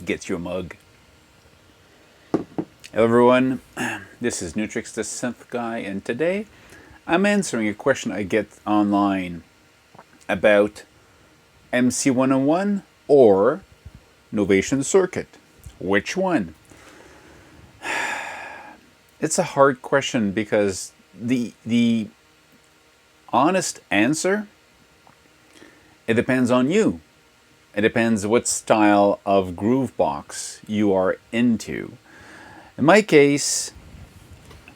get you a mug. Hello everyone, this is Nu-Trix, the synth guy, and today I'm answering a question I get online about MC-101 or Novation Circuit. Which one? It's a hard question because the honest answer, it depends on you. It depends what style of groovebox you are into. In my case,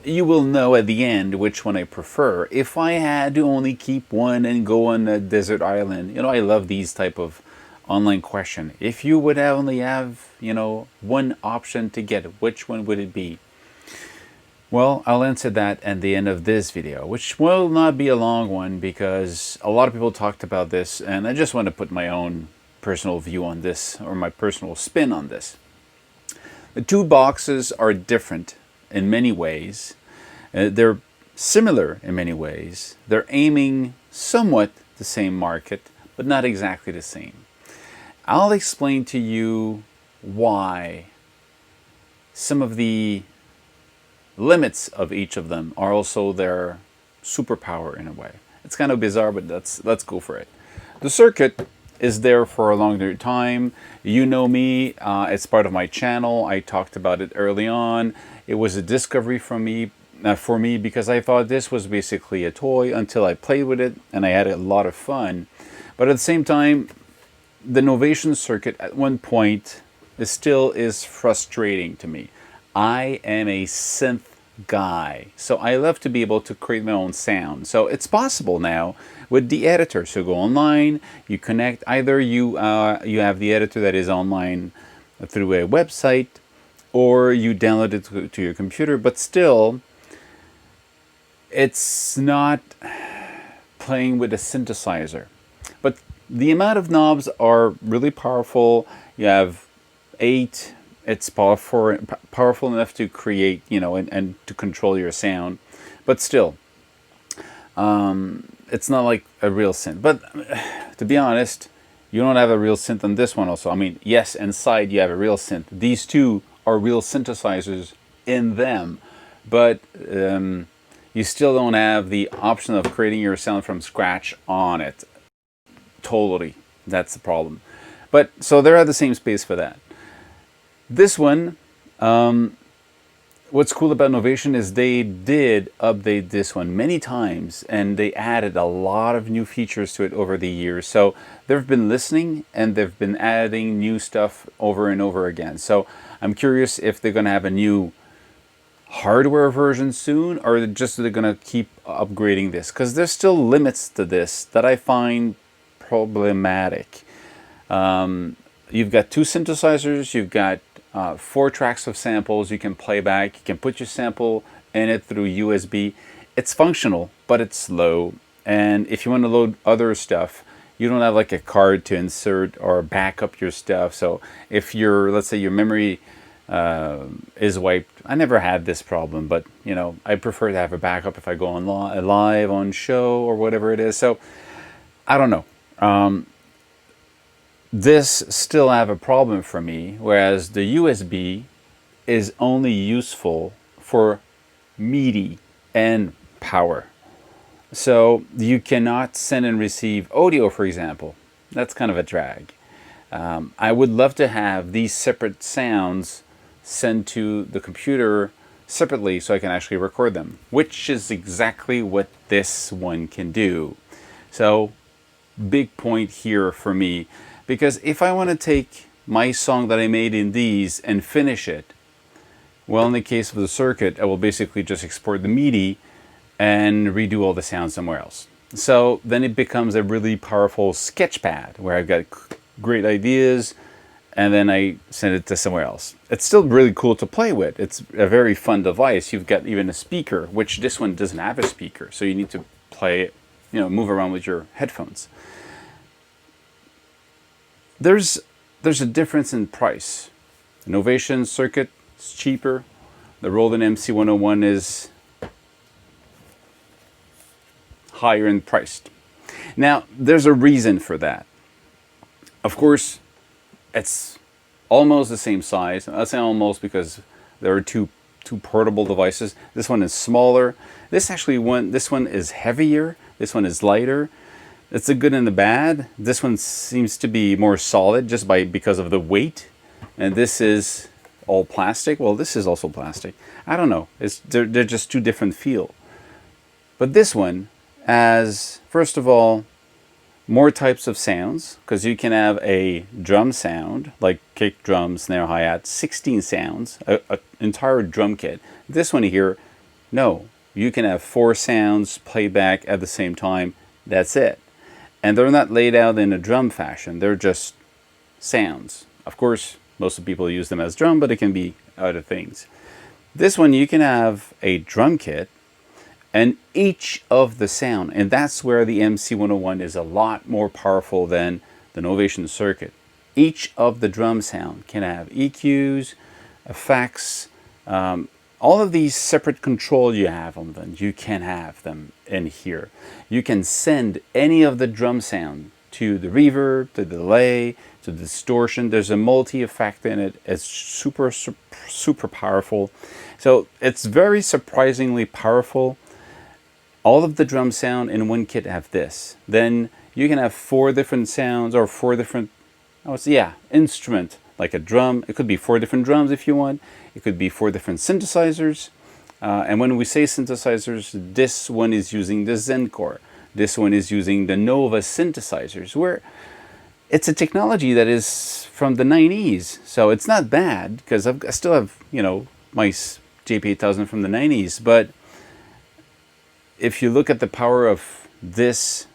you will know at the end which one I prefer. If I had to only keep one and go on a desert island, I love these type of online question. If you would only have, one option to get, which one would it be? Well, I'll answer that at the end of this video, which will not be a long one because a lot of people talked about this, and I just want to put my own personal view on this, or my personal spin on this. The two boxes are different in many ways. They're similar in many ways. They're aiming somewhat the same market, but not exactly the same. I'll explain to you why some of the limits of each of them are also their superpower in a way. It's kind of bizarre, but let's go for it. The circuit is there for a longer time. You know me, it's part of my channel. I talked about it early on. It was a discovery for me because I thought this was basically a toy until I played with it and I had a lot of fun. But at the same time, the Novation Circuit at one point still is frustrating to me. I am a synth guy, so I love to be able to create my own sound. So it's possible now with the editor. So go online, you connect, either you have the editor that is online through a website, or you download it to your computer, but still it's not playing with a synthesizer. But the amount of knobs are really powerful. You have 8. It's powerful enough to create, and to control your sound. But still, it's not like a real synth. But to be honest, you don't have a real synth on this one also. I mean, yes, inside you have a real synth. These two are real synthesizers in them. But you still don't have the option of creating your sound from scratch on it. Totally. That's the problem. But so they're at the same space for that. This one, what's cool about Novation is they did update this one many times, and they added a lot of new features to it over the years. So they've been listening and they've been adding new stuff over and over again. So I'm curious if they're going to have a new hardware version soon, or they're going to keep upgrading this, because there's still limits to this that I find problematic. You've got 2 synthesizers, you've got 4 tracks of samples you can play back. You can put your sample in it through USB. It's functional, but it's slow. And if you want to load other stuff, you don't have like a card to insert or back up your stuff. So if let's say your memory is wiped, I never had this problem, but I prefer to have a backup if I go on live on show or whatever it is. So I don't know. This still have a problem for me, whereas the USB is only useful for MIDI and power. So you cannot send and receive audio, for example. That's kind of a drag. I would love to have these separate sounds sent to the computer separately so I can actually record them, which is exactly what this one can do. So big point here for me. Because if I want to take my song that I made in these and finish it, well, in the case of the circuit, I will basically just export the MIDI and redo all the sounds somewhere else. So then it becomes a really powerful sketch pad where I've got great ideas and then I send it to somewhere else. It's still really cool to play with. It's a very fun device. You've got even a speaker, which this one doesn't have a speaker. So you need to play it, move around with your headphones. There's a difference in price. The Novation Circuit is cheaper. The Roland MC-101 is higher in price. Now, there's a reason for that. Of course, it's almost the same size. I say almost because there are two portable devices. This one is smaller. This one is heavier. This one is lighter. It's the good and the bad. This one seems to be more solid just because of the weight, and this is all plastic. Well, this is also plastic. I don't know. They're just two different feel. But this one has, first of all, more types of sounds, because you can have a drum sound like kick, drum, snare, hi-hat, 16 sounds, an entire drum kit. This one here, no, you can have 4 sounds played back at the same time. That's it. And they're not laid out in a drum fashion. They're just sounds. Of course, most of the people use them as drum, but it can be other things. This one, you can have a drum kit, and each of the sound, and that's where the MC-101 is a lot more powerful than the Novation Circuit. Each of the drum sound can have EQs, effects, all of these separate control you have on them, you can have them in here. You can send any of the drum sound to the reverb, to the delay, to the distortion. There's a multi-effect in it. It's super powerful. So it's very surprisingly powerful. All of the drum sound in one kit have this. Then you can have 4 different sounds, or 4 different, instrument, like a drum. It could be 4 different drums if you want. It could be 4 different synthesizers. And when we say synthesizers, this one is using the Zencore. This one is using the Nova synthesizers, where it's a technology that is from the 90s. So it's not bad, because I still have, my JP8000 from the 90s. But if you look at the power of this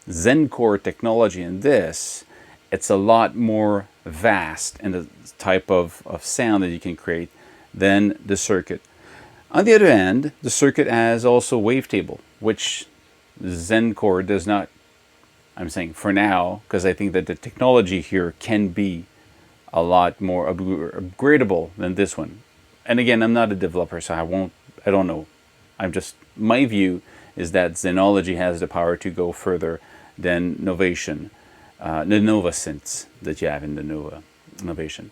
Zencore technology and this, it's a lot more vast in the type of sound that you can create than the circuit. On the other hand, the circuit has also wavetable, which Zencore does not. I'm saying for now, because I think that the technology here can be a lot more upgradable than this one. And again, I'm not a developer, so I don't know. My view is that Zenology has the power to go further than Novation, the Nova synths that you have in the Novation.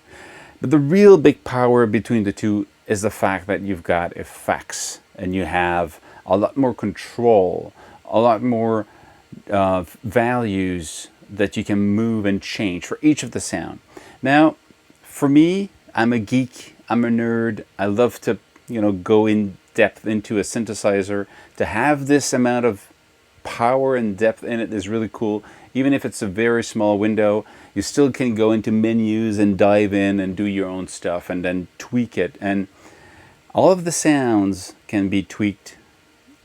But the real big power between the two is the fact that you've got effects, and you have a lot more control, a lot more values that you can move and change for each of the sound. Now, for me, I'm a geek, I'm a nerd. I love to go in depth into a synthesizer. To have this amount of power and depth in it is really cool. Even if it's a very small window, you still can go into menus and dive in and do your own stuff and then tweak it. And all of the sounds can be tweaked,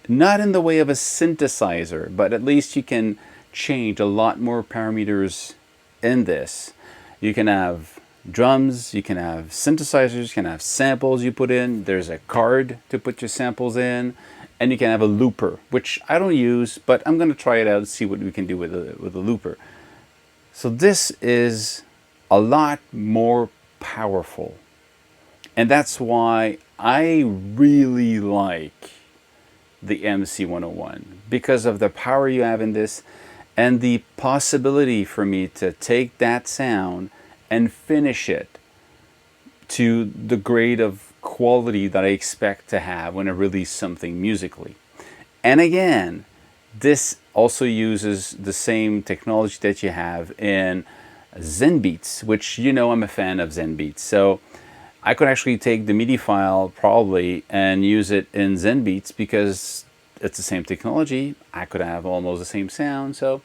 not in the way of a synthesizer, but at least you can change a lot more parameters in this. You can have drums, you can have synthesizers, you can have samples you put in. There's a card to put your samples in, and you can have a looper, which I don't use, but I'm going to try it out and see what we can do with a looper. So this is a lot more powerful, and that's why I really like the MC-101, because of the power you have in this and the possibility for me to take that sound and finish it to the grade of quality that I expect to have when I release something musically. And again, this also uses the same technology that you have in ZenBeats, which I'm a fan of ZenBeats. So I could actually take the MIDI file probably and use it in ZenBeats because it's the same technology. I could have almost the same sound. So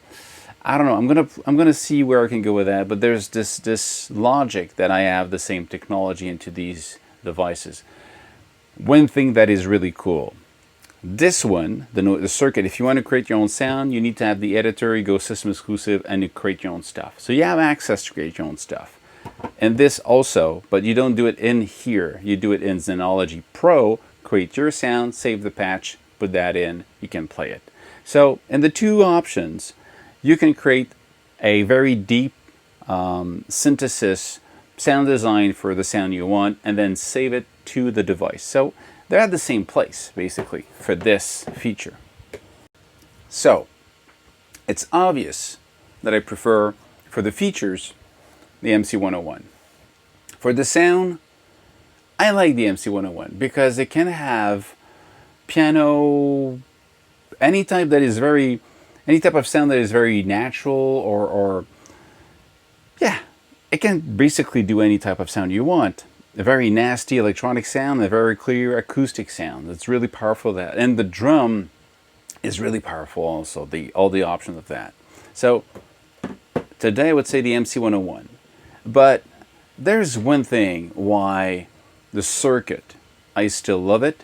I don't know. I'm gonna see where I can go with that. But there's this logic that I have the same technology into these devices. One thing that is really cool. This one, the circuit, if you want to create your own sound, you need to have the editor, you go system exclusive, and you create your own stuff. So you have access to create your own stuff. And this also, but you don't do it in here. You do it in Zenology Pro, create your sound, save the patch, put that in, you can play it. So in the two options, you can create a very deep synthesis sound design for the sound you want, and then save it to the device. So they're at the same place, basically, for this feature. So it's obvious that I prefer, for the features, the MC-101. For the sound, I like the MC-101 because it can have piano, any type of sound that is very natural, or yeah, it can basically do any type of sound you want. A very nasty electronic sound, a very clear acoustic sound. It's really powerful, that. And the drum is really powerful also, all the options of that. So today I would say the MC-101. But there's one thing why the Circuit, I still love it.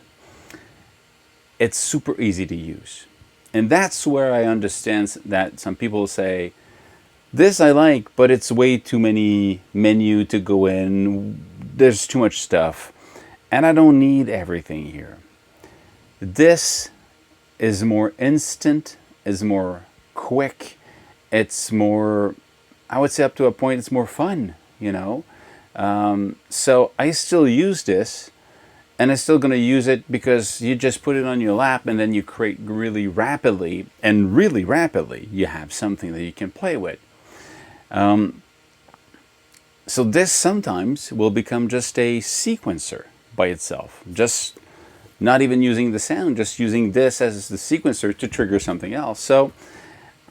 It's super easy to use. And that's where I understand that some people say, this I like, but it's way too many menu to go in. There's too much stuff. And I don't need everything here. This is more instant, is more quick. It's more, I would say up to a point, it's more fun, you know. So I still use this, and I'm still going to use it because you just put it on your lap and then you create really rapidly, you have something that you can play with. So this sometimes will become just a sequencer by itself, just not even using the sound, just using this as the sequencer to trigger something else. So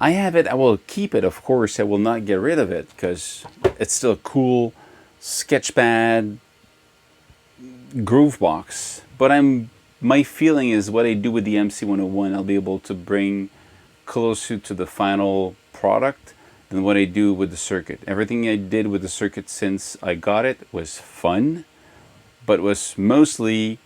I have it, I will keep it, of course. I will not get rid of it because it's still a cool sketchpad groovebox. But my feeling is what I do with the MC-101, I'll be able to bring closer to the final product than what I do with the Circuit. Everything I did with the Circuit since I got it was fun, but was mostly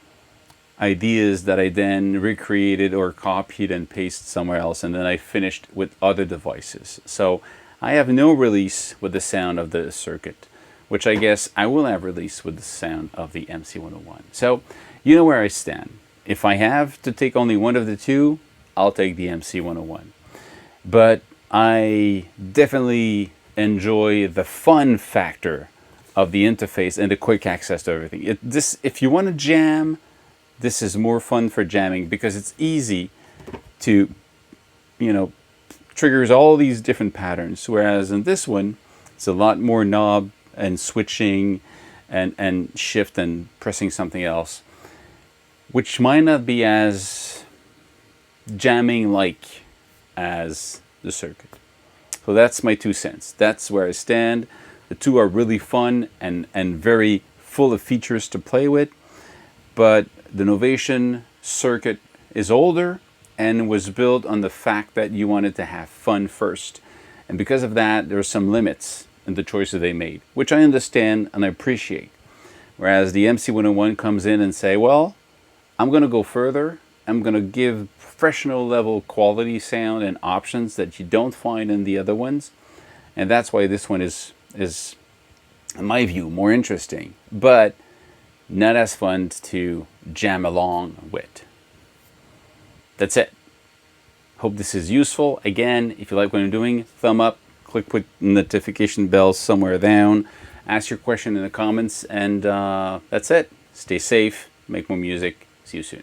ideas that I then recreated or copied and pasted somewhere else, and then I finished with other devices. So I have no release with the sound of the Circuit, which I guess I will have release with the sound of the MC-101. So you know where I stand. If I have to take only one of the two, I'll take the MC-101. But I definitely enjoy the fun factor of the interface and the quick access to everything. If you want to jam, this is more fun for jamming because it's easy to, triggers all these different patterns. Whereas in this one, it's a lot more knob and switching and shift and pressing something else, which might not be as jamming like as the Circuit. So that's my 2 cents. That's where I stand. The two are really fun and very full of features to play with, but the Novation Circuit is older and was built on the fact that you wanted to have fun first. And because of that, there are some limits in the choices they made, which I understand and I appreciate. Whereas the MC-101 comes in and say, well, I'm going to go further. I'm going to give professional level quality sound and options that you don't find in the other ones. And that's why this one is, in my view, more interesting, but not as fun to jam along with. That's it. Hope this is useful. Again, if you like what I'm doing, thumb up, click put notification bell somewhere down, ask your question in the comments, and that's it. Stay safe, make more music. See you soon.